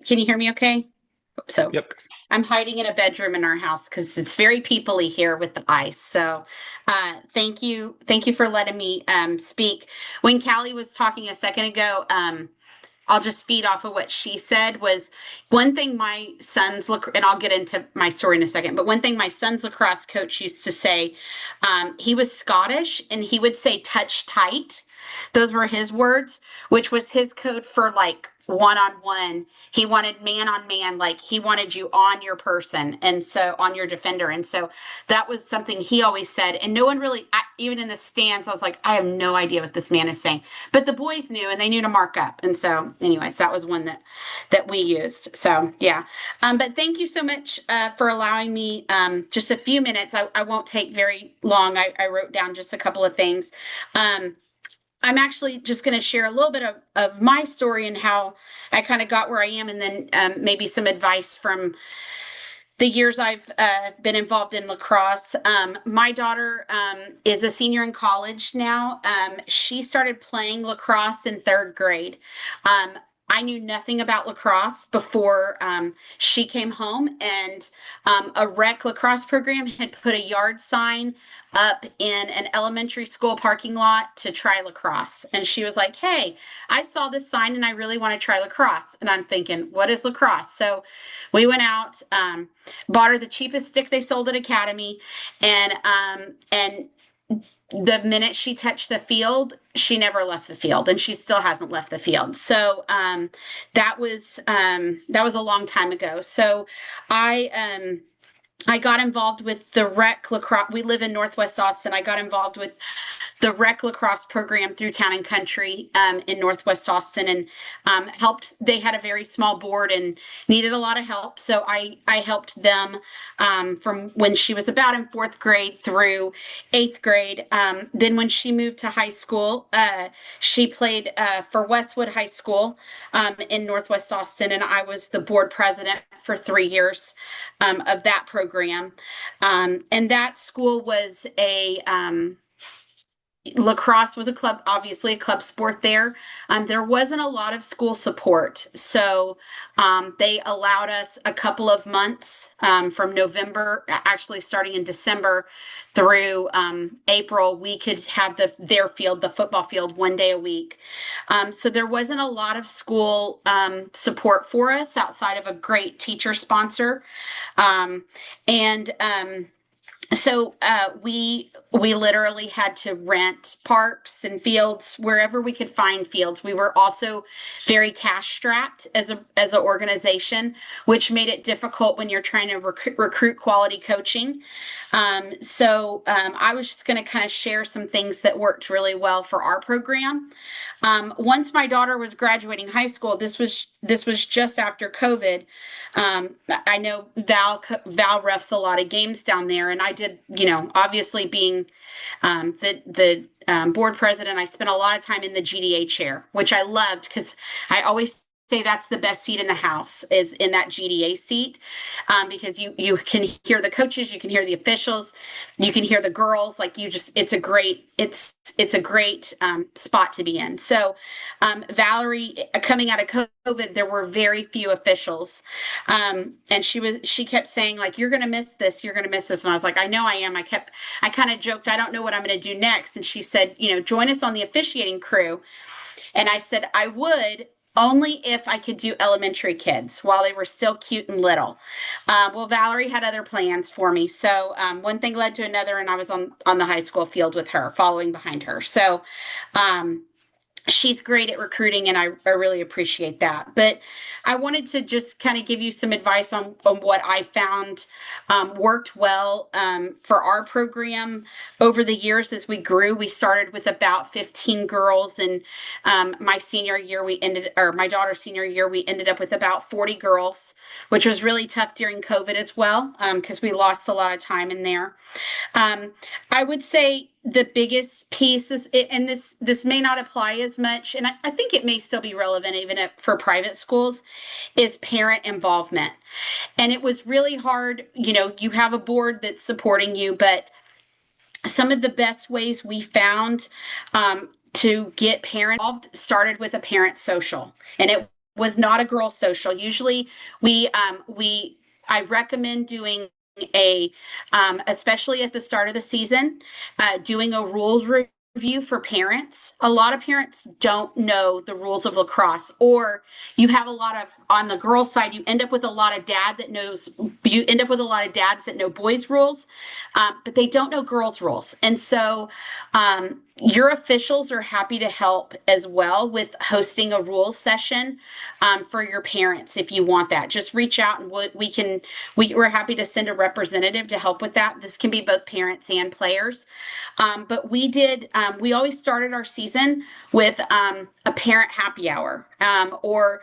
Can you hear me okay? So Yep. I'm hiding in a bedroom in our house because it's very peoply here with the ice. So thank you. Thank you for letting me speak. When Callie was talking a second ago, I'll just feed off of what she said was one thing my son's look, and I'll get into my story in a second, but one thing my son's lacrosse coach used to say, he was Scottish and he would say touch tight. Those were his words, which was his code for like one on one. He wanted man on man, like he wanted you on your person and so on your defender. And so that was something he always said. And no one really, even in the stands, I was like, I have no idea what this man is saying. But the boys knew and they knew to mark up. And so, anyways, that was one that we used. So yeah. But thank you so much for allowing me just a few minutes. I won't take very long. I wrote down just a couple of things. Um, I'm actually just going to share a little bit of my story and how I kind of got where I am, and then maybe some advice from the years I've been involved in lacrosse. My daughter is a senior in college now. She started playing lacrosse in third grade. Um, I knew nothing about lacrosse before she came home, and a rec lacrosse program had put a yard sign up in an elementary school parking lot to try lacrosse. And she was like, "Hey, I saw this sign and I really want to try lacrosse." And I'm thinking, what is lacrosse? So we went out, bought her the cheapest stick they sold at Academy, and the minute she touched the field, she never left the field, and she still hasn't left the field. So that was a long time ago. So I I got involved with the rec lacrosse. We live in Northwest Austin. I got involved with the rec lacrosse program through Town and Country in Northwest Austin, and helped. They had a very small board and needed a lot of help, so I helped them from when she was about in fourth grade through eighth grade. Then when she moved to high school, she played for Westwood High School in Northwest Austin, and I was the board president for 3 years of that program. And that school was a lacrosse was a club, obviously a club sport there. There wasn't a lot of school support. So they allowed us a couple of months from November, actually starting in December through April, we could have their field, the football field, 1 day a week. So there wasn't a lot of school support for us outside of a great teacher sponsor. And so we literally had to rent parks and fields wherever we could find fields. We were also very cash strapped as an organization, which made it difficult when you're trying to recruit quality coaching. I was just going to kind of share some things that worked really well for our program. Once my daughter was graduating high school, this was just after COVID. I know Val refs a lot of games down there, and I did, obviously being the board president, I spent a lot of time in the GDA chair, which I loved because I always say that's the best seat in the house is in that GDA seat, because you can hear the coaches, you can hear the officials, you can hear the girls. Like it's a great spot to be in. So Valerie, coming out of COVID, there were very few officials, and she kept saying like, "You're going to miss this, you're going to miss this," and I was like, "I know I am." I kind of joked, "I don't know what I'm going to do next," and she said, "Join us on the officiating crew." And I said I would, only if I could do elementary kids while they were still cute and little. Well, Valerie had other plans for me. So one thing led to another, and I was on the high school field with her, following behind her. So she's great at recruiting, and I really appreciate that. But I wanted to just kind of give you some advice on what I found worked well for our program over the years as we grew. We started with about 15 girls, and my senior year, or my daughter's senior year, we ended up with about 40 girls, which was really tough during COVID as well, because we lost a lot of time in there. I would say the biggest piece is, and this may not apply as much, and I think it may still be relevant even for private schools, is parent involvement. And it was really hard. You have a board that's supporting you, but some of the best ways we found to get parents involved started with a parent social, and it was not a girls' social. Usually, we I recommend doing a especially at the start of the season, doing a rules review for parents. A lot of parents don't know the rules of lacrosse, or you have a lot of, on the girls' side, you end up with a lot of you end up with a lot of dads that know boys' rules, but they don't know girls' rules. And so your officials are happy to help as well with hosting a rules session for your parents if you want that. Just reach out and we're happy to send a representative to help with that. This can be both parents and players. But we always started our season with a parent happy hour, or,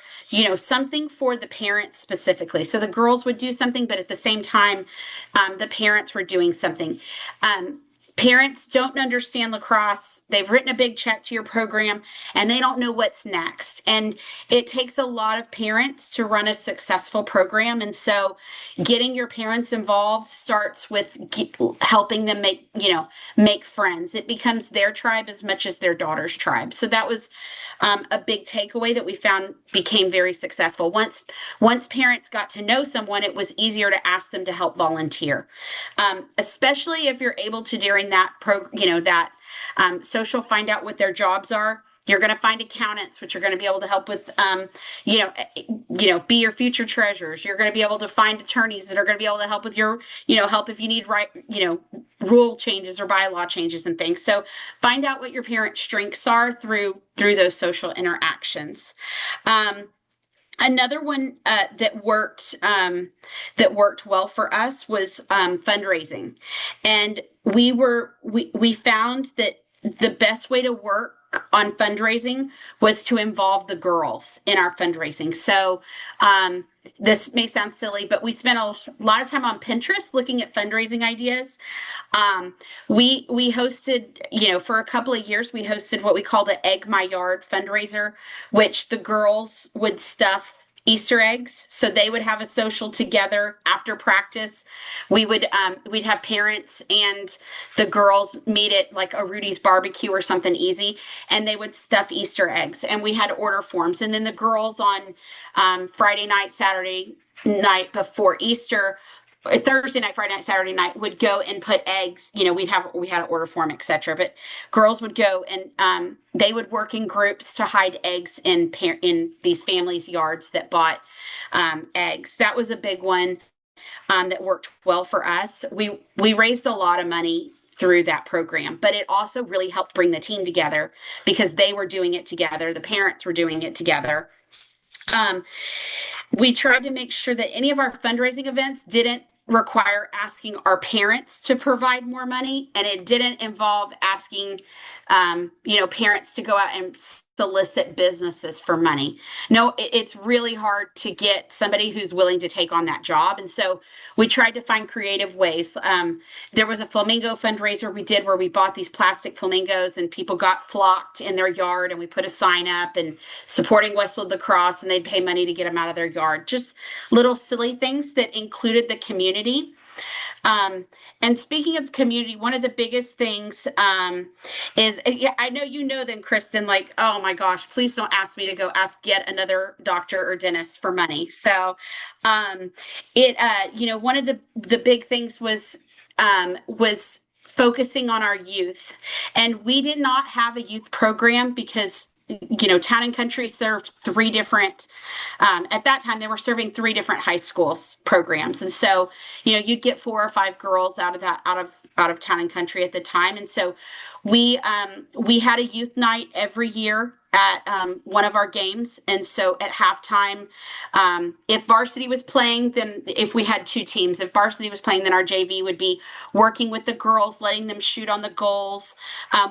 something for the parents specifically. So the girls would do something, but at the same time, the parents were doing something. Parents don't understand lacrosse. They've written a big check to your program and they don't know what's next. And it takes a lot of parents to run a successful program. And so getting your parents involved starts with helping them make friends. It becomes their tribe as much as their daughter's tribe. So that was a big takeaway that we found became very successful. Once parents got to know someone, it was easier to ask them to help volunteer, especially if you're able to during that social, find out what their jobs are. You're going to find accountants, which are going to be able to help with, be your future treasurers. You're going to be able to find attorneys that are going to be able to help with your, help if you need rule changes or bylaw changes and things. So find out what your parents' strengths are through those social interactions. Another one that worked well for us was fundraising, and we found that the best way to work on fundraising was to involve the girls in our fundraising. So this may sound silly, but we spent a lot of time on Pinterest looking at fundraising ideas. We hosted, for a couple of years, we hosted what we called an Egg My Yard fundraiser, which the girls would stuff Easter eggs. So they would have a social together after practice. We'd have parents and the girls meet at like a Rudy's barbecue or something easy, and they would stuff Easter eggs, and we had order forms. And then the girls on Friday night, Saturday night before Easter, Thursday night, Friday night, Saturday night, would go and put eggs. We had an order form, etc. But girls would go and they would work in groups to hide eggs in these families' yards that bought eggs. That was a big one that worked well for us. We raised a lot of money through that program, but it also really helped bring the team together because they were doing it together. The parents were doing it together. We tried to make sure that any of our fundraising events didn't require asking our parents to provide more money, and it didn't involve asking parents to go out and solicit businesses for money. No, it's really hard to get somebody who's willing to take on that job. And so we tried to find creative ways. There was a flamingo fundraiser we did where we bought these plastic flamingos and people got flocked in their yard, and we put a sign up and supporting Westwood Lacrosse, and they'd pay money to get them out of their yard. Just little silly things that included the community. And speaking of community, one of the biggest things is, I know you know them, Kristen, like, oh my gosh, please don't ask me to go ask yet another doctor or dentist for money. So one of the big things was focusing on our youth. And we did not have a youth program because Town and Country served three different, at that time, they were serving three different high schools programs. And so, you'd get 4 or 5 girls out of Town and Country at the time. And so we had a youth night every year at one of our games. And so at halftime, if varsity was playing, then if we had 2 teams, if varsity was playing, then our JV would be working with the girls, letting them shoot on the goals.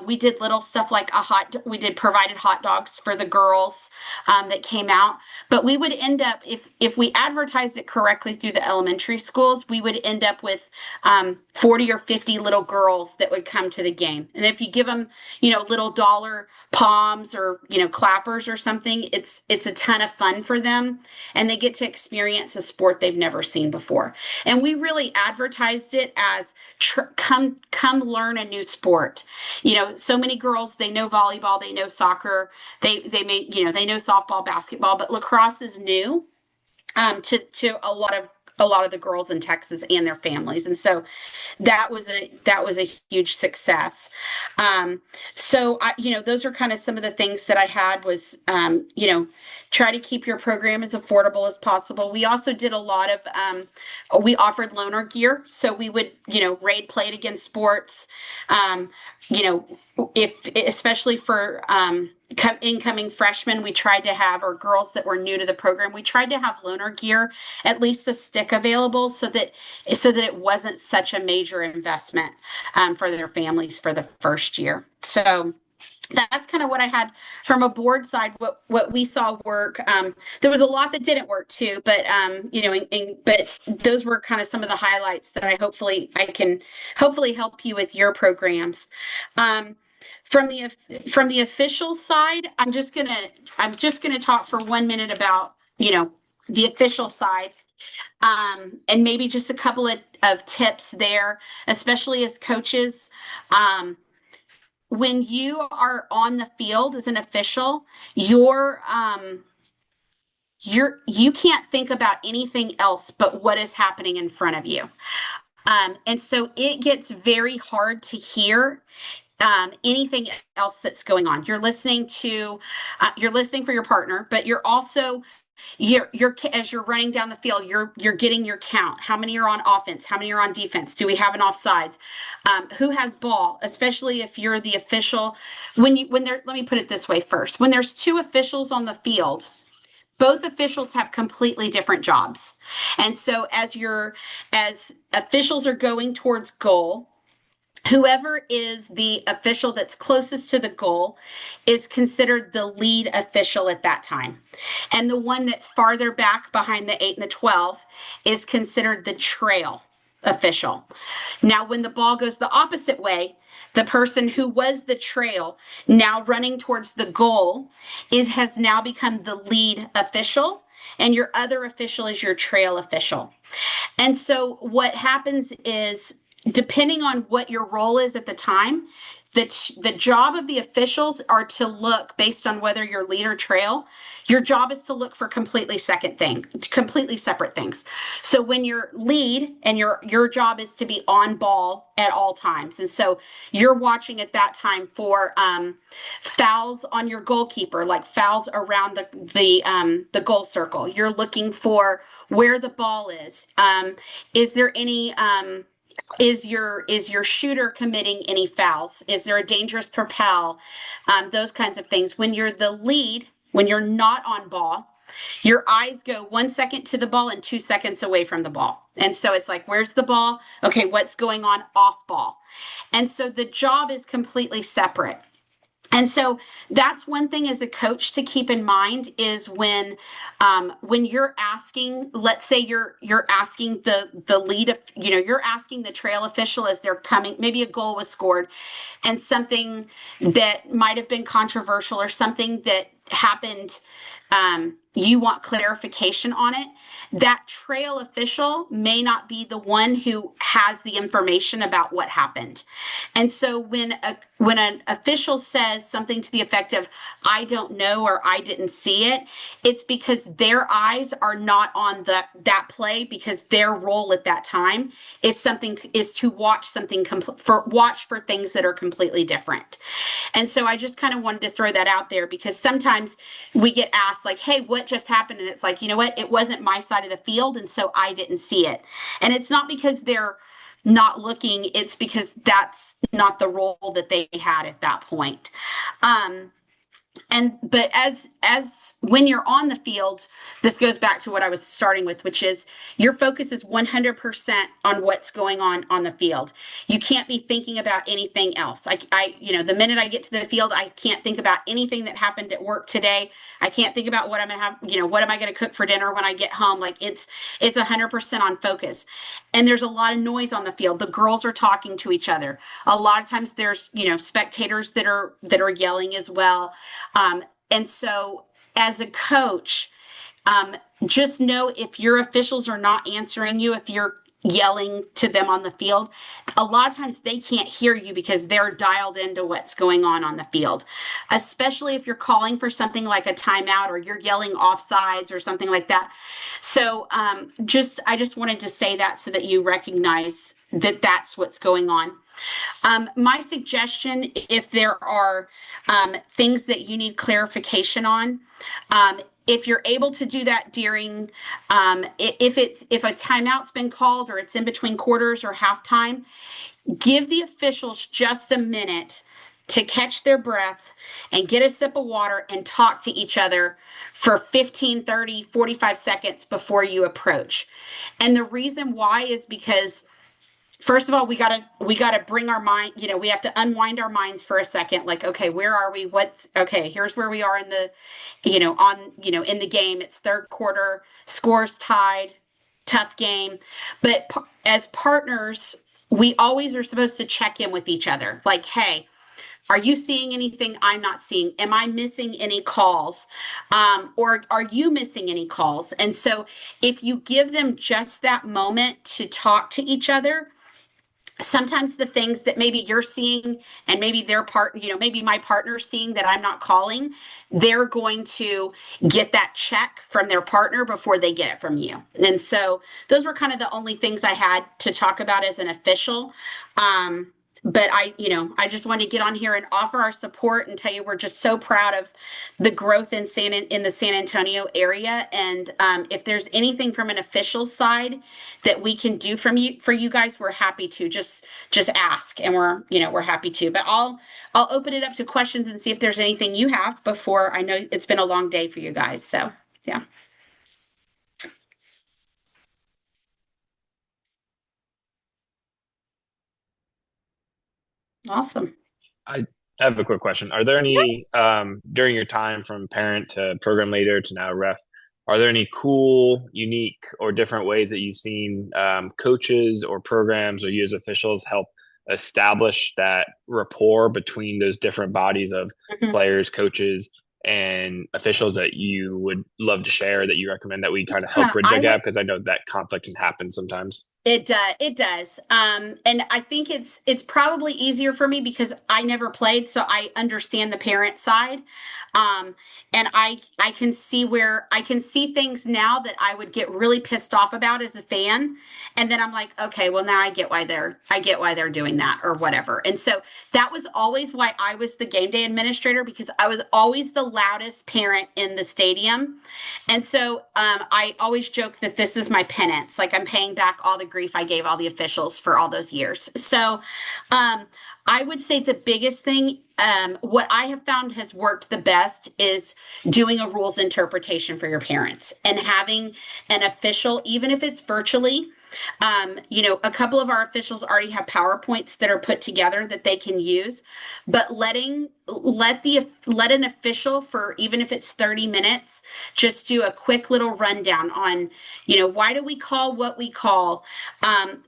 We did little stuff like provided hot dogs for the girls that came out. But we would end up, if we advertised it correctly through the elementary schools, we would end up with 40 or 50 little girls that would come to the game. And if you give them, little dollar palms or, clappers or something, it's a ton of fun for them, and they get to experience a sport they've never seen before. And we really advertised it as come learn a new sport. So many girls, they know volleyball, they know soccer, they know softball, basketball, but lacrosse is new to a lot of the girls in Texas and their families. And so that was a huge success. So those are kind of some of the things that I had was, try to keep your program as affordable as possible. We also did a lot of, we offered loaner gear. So we would, raid plate against sports, you know, if especially for incoming freshmen, we tried to have, or girls that were new to the program, we tried to have loaner gear, at least a stick available, so that it wasn't such a major investment for their families for the first year. So that's kind of what I had from a board side. What we saw work. There was a lot that didn't work too, but but those were kind of some of the highlights that I can hopefully help you with your programs. From the official side, I'm just gonna talk for 1 minute about the official side, and maybe just a couple of tips there, especially as coaches. When you are on the field as an official, you can't think about anything else but what is happening in front of you. And so it gets very hard to hear anything else that's going on. You're listening for your partner, but you're also you're as you're running down the field, you're getting your count. How many are on offense? How many are on defense? Do we have an offsides? Who has ball? Especially if you're the official. Let me put it this way first. When there's two officials on the field, both officials have completely different jobs. And so as officials are going towards goal, whoever is the official that's closest to the goal is considered the lead official at that time. And the one that's farther back behind the 8 and the 12 is considered the trail official. Now, when the ball goes the opposite way, the person who was the trail now running towards the goal has now become the lead official, and your other official is your trail official. And so what happens is, depending on what your role is at the time, the job of the officials are to look, based on whether you're lead or trail, your job is to look for completely separate things. So when you're lead, and your job is to be on ball at all times. And so you're watching at that time for fouls on your goalkeeper, like fouls around the goal circle. You're looking for where the ball is. Is there any is your shooter committing any fouls? Is there a dangerous propel? Those kinds of things. When you're the lead, when you're not on ball, your eyes go 1 second to the ball and 2 seconds away from the ball. And so it's like, where's the ball? Okay, what's going on off ball? And so the job is completely separate. And so that's one thing as a coach to keep in mind, is when you're asking, let's say you're asking the lead, you're asking the trail official as they're coming, maybe a goal was scored and something that might have been controversial or something that happened, you want clarification on it. That trail official may not be the one who has the information about what happened. And so when an official says something to the effect of, I don't know, or I didn't see it, it's because their eyes are not on that play, because their role at that time is to watch for things that are completely different. And so I just kind of wanted to throw that out there, because sometimes we get asked like, hey, what just happened? And it's like, you know what? It wasn't my side of the field, and so I didn't see it. And it's not because they're not looking, it's because that's not the role that they had at that point. But as when you're on the field, this goes back to what I was starting with, which is your focus is 100% on what's going on the field. You can't be thinking about anything else. The minute I get to the field, I can't think about anything that happened at work today. I can't think about what I'm going to have, what am I going to cook for dinner when I get home? Like it's 100% on focus. And there's a lot of noise on the field. The girls are talking to each other. A lot of times there's, spectators that are yelling as well. And so as a coach, um, just know if your officials are not answering you, if you're yelling to them on the field, a lot of times they can't hear you because they're dialed into what's going on the field, especially if you're calling for something like a timeout or you're yelling offsides or something like that. So I just wanted to say that so that you recognize that that's what's going on. My suggestion, if there are things that you need clarification on, if you're able to do that during, if a timeout's been called or it's in between quarters or halftime, give the officials just a minute to catch their breath and get a sip of water and talk to each other for 15, 30, 45 seconds before you approach. And the reason why is because first of all, we gotta bring our mind, we have to unwind our minds for a second. Like, okay, where are we? What's okay, here's where we are in the, in the game. It's third quarter, scores tied, tough game. But as partners, we always are supposed to check in with each other. Like, hey, are you seeing anything I'm not seeing? Am I missing any calls? Or are you missing any calls? And so if you give them just that moment to talk to each other, sometimes the things that maybe you're seeing and maybe their part, maybe my partner's seeing that I'm not calling, they're going to get that check from their partner before they get it from you. And so those were kind of the only things I had to talk about as an official. But I just want to get on here and offer our support and tell you we're just so proud of the growth in the San Antonio area. And if there's anything from an official side that we can do for you guys, we're happy to just ask, and we're happy to. But I'll open it up to questions and see if there's anything you have before. I know it's been a long day for you guys, so yeah, awesome. I have a quick question. Are there any, during your time from parent to program leader to now ref, are there any cool, unique, or different ways that you've seen coaches or programs or you as officials help establish that rapport between those different bodies of Mhm. players, coaches, and officials that you would love to share that you recommend that we kind of help Yeah, bridge I that would. gap? Because I know that conflict can happen sometimes. It does. And I think it's probably easier for me because I never played, so I understand the parent side. And I can see where I can see things now that I would get really pissed off about as a fan. And then I'm like, okay, well now I get why they're doing that or whatever. And so that was always why I was the game day administrator, because I was always the loudest parent in the stadium. And so I always joke that this is my penance. Like I'm paying back all the grief I gave all the officials for all those years. So um, I would say the biggest thing, what I have found has worked the best is doing a rules interpretation for your parents and having an official, even if it's virtually. A couple of our officials already have PowerPoints that are put together that they can use, but let an official for even if it's 30 minutes just do a quick little rundown on, why do we call what we call.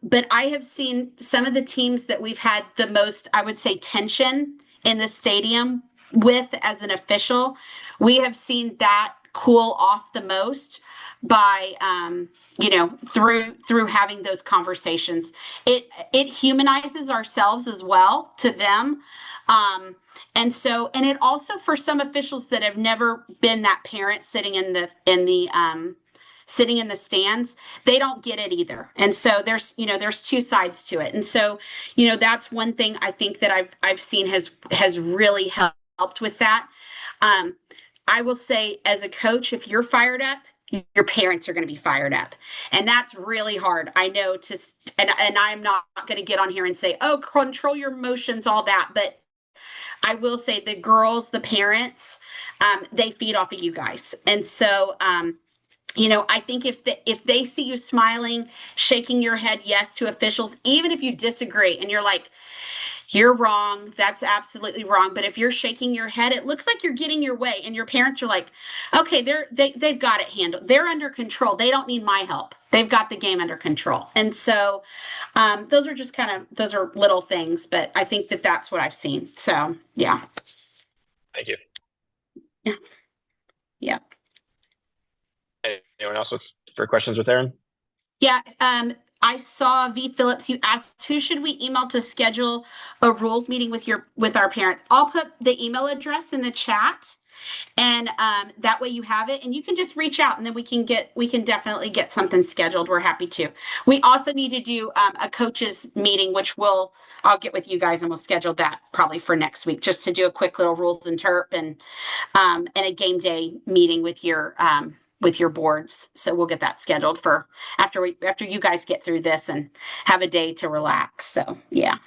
But I have seen some of the teams that we've had the most, I would say, tension in the stadium with as an official. We have seen that cool off the most by through having those conversations. It humanizes ourselves as well to them. And it also, for some officials that have never been that parent sitting in the stands, they don't get it either. And so there's two sides to it. And so that's one thing I think that I've seen has really helped with that. um, I will say, as a coach, if you're fired up, your parents are going to be fired up. And that's really hard. I know and I'm not going to get on here and say, oh, control your emotions, all that. But I will say the girls, the parents, they feed off of you guys. And so, I think if they see you smiling, shaking your head yes to officials, even if you disagree and you're like, you're wrong, that's absolutely wrong. But if you're shaking your head, it looks like you're getting your way, and your parents are like, okay, they've got it handled. They're under control. They don't need my help. They've got the game under control. And so those are little things, but I think that that's what I've seen. So yeah. Thank you. Yeah. Yeah. Anyone else for questions with Erin? Yeah, I saw V Phillips. You asked who should we email to schedule a rules meeting with our parents. I'll put the email address in the chat, and that way you have it, and you can just reach out, and then we can definitely get something scheduled. We're happy to. We also need to do a coaches meeting, which I'll get with you guys, and we'll schedule that probably for next week, just to do a quick little rules and terp and a game day meeting with your boards. So we'll get that scheduled for after you guys get through this and have a day to relax. So yeah.